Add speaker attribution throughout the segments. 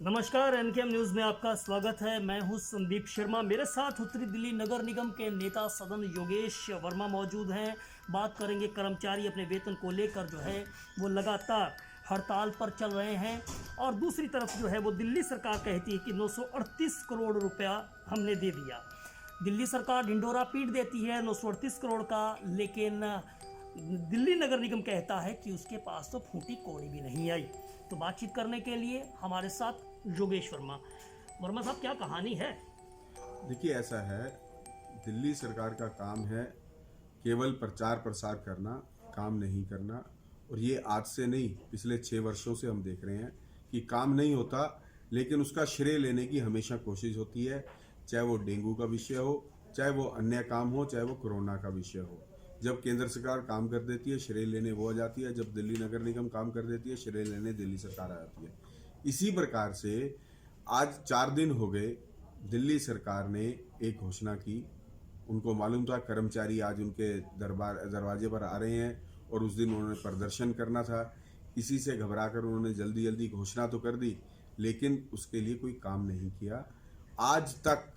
Speaker 1: नमस्कार, एनकेएम न्यूज़ में आपका स्वागत है। मैं हूं संदीप शर्मा। मेरे साथ उत्तरी दिल्ली नगर निगम के नेता सदन योगेश वर्मा मौजूद हैं। बात करेंगे कर्मचारी अपने वेतन को लेकर जो है वो लगातार हड़ताल पर चल रहे हैं, और दूसरी तरफ जो है वो दिल्ली सरकार कहती है कि 938 करोड़ रुपया हमने दे दिया। दिल्ली सरकार ढिंढोरा पीट देती है 938 करोड़ का, लेकिन दिल्ली नगर निगम कहता है कि उसके पास तो फूटी कौड़ी भी नहीं आई। तो बातचीत करने के लिए हमारे साथ योगेश वर्मा साहब, क्या कहानी है?
Speaker 2: देखिए, ऐसा है, दिल्ली सरकार का काम है केवल प्रचार प्रसार करना, काम नहीं करना। और ये आज से नहीं, पिछले 6 वर्षों से हम देख रहे हैं कि काम नहीं होता, लेकिन उसका श्रेय लेने की हमेशा कोशिश होती है। चाहे वो डेंगू का विषय हो, चाहे वो अन्य काम हो, चाहे वो कोरोना का विषय हो। जब केंद्र सरकार काम कर देती है, श्रेय लेने वो आ जाती है। जब दिल्ली नगर निगम काम कर देती है, श्रेय लेने दिल्ली सरकार आ जाती है। इसी प्रकार से आज 4 दिन हो गए, दिल्ली सरकार ने एक घोषणा की। उनको मालूम था कर्मचारी आज उनके दरवाजे पर आ रहे हैं, और उस दिन उन्होंने प्रदर्शन करना था। इसी से घबराकर उन्होंने जल्दी जल्दी घोषणा तो कर दी, लेकिन उसके लिए कोई काम नहीं किया। आज तक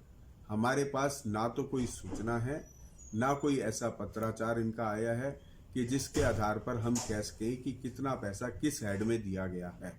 Speaker 2: हमारे पास ना तो कोई सूचना है, ना कोई ऐसा पत्राचार इनका आया है कि जिसके आधार पर हम कह सकें कि कितना पैसा किस हेड में दिया गया है।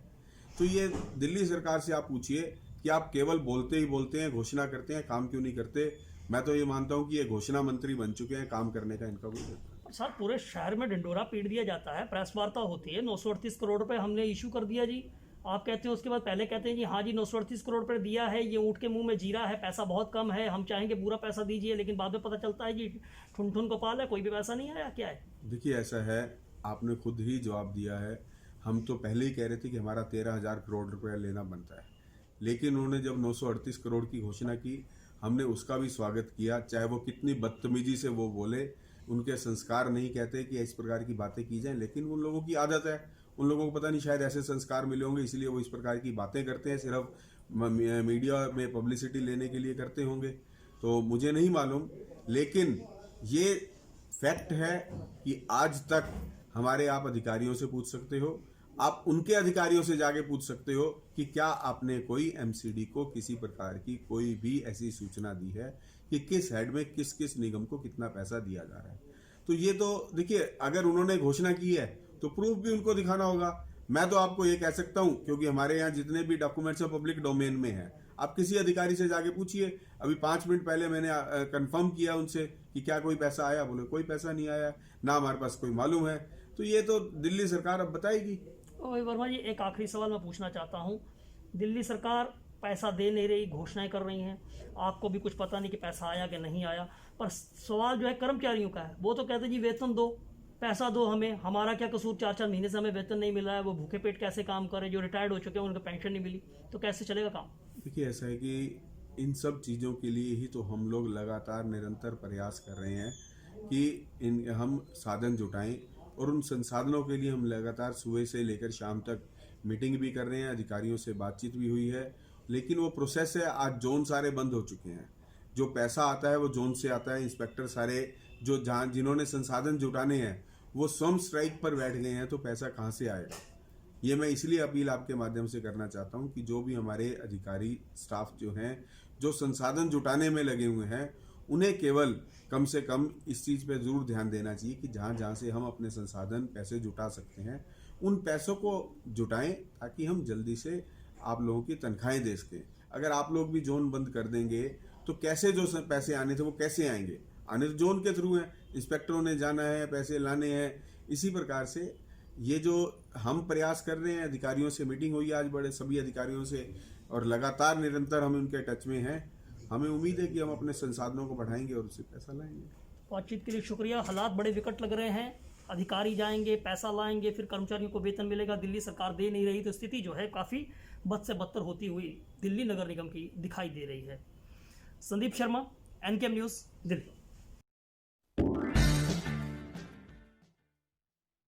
Speaker 2: तो ये दिल्ली सरकार से आप पूछिए कि आप केवल बोलते ही बोलते हैं, घोषणा करते हैं, काम क्यों नहीं करते। मैं तो ये मानता हूं कि ये घोषणा मंत्री बन चुके हैं, काम करने का इनका कोई।
Speaker 1: सर, पूरे शहर में ढिंडोरा पीट दिया जाता है, प्रेस वार्ता होती है, 938 करोड़ रुपए हमने इशू कर दिया जी। आप कहते हैं, उसके बाद पहले कहते हैं जी हाँ जी 938 करोड़ रुपए दिया है, ये ऊँट के मुंह में जीरा है, पैसा बहुत कम है, हम चाहेंगे पूरा पैसा दीजिए। लेकिन बाद में पता चलता है जी ठुन ठुन गोपाल है, कोई भी पैसा नहीं आया। क्या है?
Speaker 2: देखिए, ऐसा है, आपने खुद ही जवाब दिया है। हम तो पहले ही कह रहे थे कि हमारा 13,000 करोड़ रुपया लेना बनता है, लेकिन उन्होंने जब 938 करोड़ की घोषणा की, हमने उसका भी स्वागत किया। चाहे वो कितनी बदतमीजी से वो बोले, उनके संस्कार नहीं कहते कि इस प्रकार की बातें की जाएं, लेकिन उन लोगों की आदत है। उन लोगों को पता नहीं, शायद ऐसे संस्कार मिले होंगे, इसलिए वो इस प्रकार की बातें करते हैं, सिर्फ मीडिया में पब्लिसिटी लेने के लिए करते होंगे। तो मुझे नहीं मालूम, लेकिन ये फैक्ट है कि आज तक हमारे आप अधिकारियों से पूछ सकते हो, आप उनके अधिकारियों से जाके पूछ सकते हो कि क्या आपने कोई एमसीडी को किसी प्रकार की कोई भी ऐसी सूचना दी है कि किस हेड में किस किस निगम को कितना पैसा दिया जा रहा है। तो ये तो देखिए, अगर उन्होंने घोषणा की है तो प्रूफ भी उनको दिखाना होगा। मैं तो आपको ये कह सकता हूं, क्योंकि हमारे यहाँ जितने भी डॉक्यूमेंट्स पब्लिक डोमेन में है, आप किसी अधिकारी से जाके पूछिए। अभी 5 मिनट पहले मैंने कंफर्म किया उनसे कि क्या कोई पैसा आया, बोले कोई पैसा नहीं आया, ना हमारे पास कोई मालूम है। तो ये तो दिल्ली सरकार अब बताएगी।
Speaker 1: वर्मा जी, एक आखिरी सवाल मैं पूछना चाहता हूँ। दिल्ली सरकार पैसा दे नहीं रही, घोषणाएं कर रही हैं, आपको भी कुछ पता नहीं कि पैसा आया कि नहीं आया, पर सवाल जो है कर्मचारियों का है। वो तो कहते हैं जी वेतन दो, पैसा दो हमें, हमारा क्या कसूर, 4-4 महीने से हमें वेतन नहीं मिला है, वो भूखे पेट कैसे काम करें, जो रिटायर्ड हो चुके हैं उनको पेंशन नहीं मिली, तो कैसे चलेगा काम?
Speaker 2: देखिए, ऐसा है कि इन सब चीज़ों के लिए ही तो हम लोग लगातार निरंतर प्रयास कर रहे हैं कि हम साधन जुटाएं, और उन संसाधनों के लिए हम लगातार सुबह से लेकर शाम तक मीटिंग भी कर रहे हैं, अधिकारियों से बातचीत भी हुई है। लेकिन वो प्रोसेस है, आज जोन सारे बंद हो चुके हैं। जो पैसा आता है वो जोन से आता है। इंस्पेक्टर सारे जो जहाँ जिन्होंने संसाधन जुटाने हैं वो स्वयं स्ट्राइक पर बैठ गए हैं, तो पैसा कहाँ से आएगा। ये मैं इसलिए अपील आपके माध्यम से करना चाहता हूँ कि जो भी हमारे अधिकारी स्टाफ जो हैं, जो संसाधन जुटाने में लगे हुए हैं, उन्हें केवल कम से कम इस चीज़ पे ज़रूर ध्यान देना चाहिए कि जहाँ जहाँ से हम अपने संसाधन पैसे जुटा सकते हैं, उन पैसों को जुटाएं, ताकि हम जल्दी से आप लोगों की तनख्वाहें दे सकें। अगर आप लोग भी जोन बंद कर देंगे तो कैसे जो पैसे आने थे वो कैसे आएंगे? आने तो जोन के थ्रू हैं, इंस्पेक्टरों ने जाना है, पैसे लाने हैं। इसी प्रकार से ये जो हम प्रयास कर रहे हैं, अधिकारियों से मीटिंग हुई आज बड़े सभी अधिकारियों से, और लगातार निरंतर हम उनके टच में हैं। हमें उम्मीद है कि हम अपने संसाधनों को बढ़ाएंगे और उससे पैसा लाएंगे।
Speaker 1: बातचीत के लिए शुक्रिया। हालात बड़े विकट लग रहे हैं, अधिकारी जाएंगे, पैसा लाएंगे, फिर कर्मचारियों को वेतन मिलेगा, दिल्ली सरकार दे नहीं रही, तो स्थिति जो है काफ़ी बद से बदतर होती हुई दिल्ली नगर निगम की दिखाई दे रही है। संदीप शर्मा, एनकेएम न्यूज़, दिल्ली।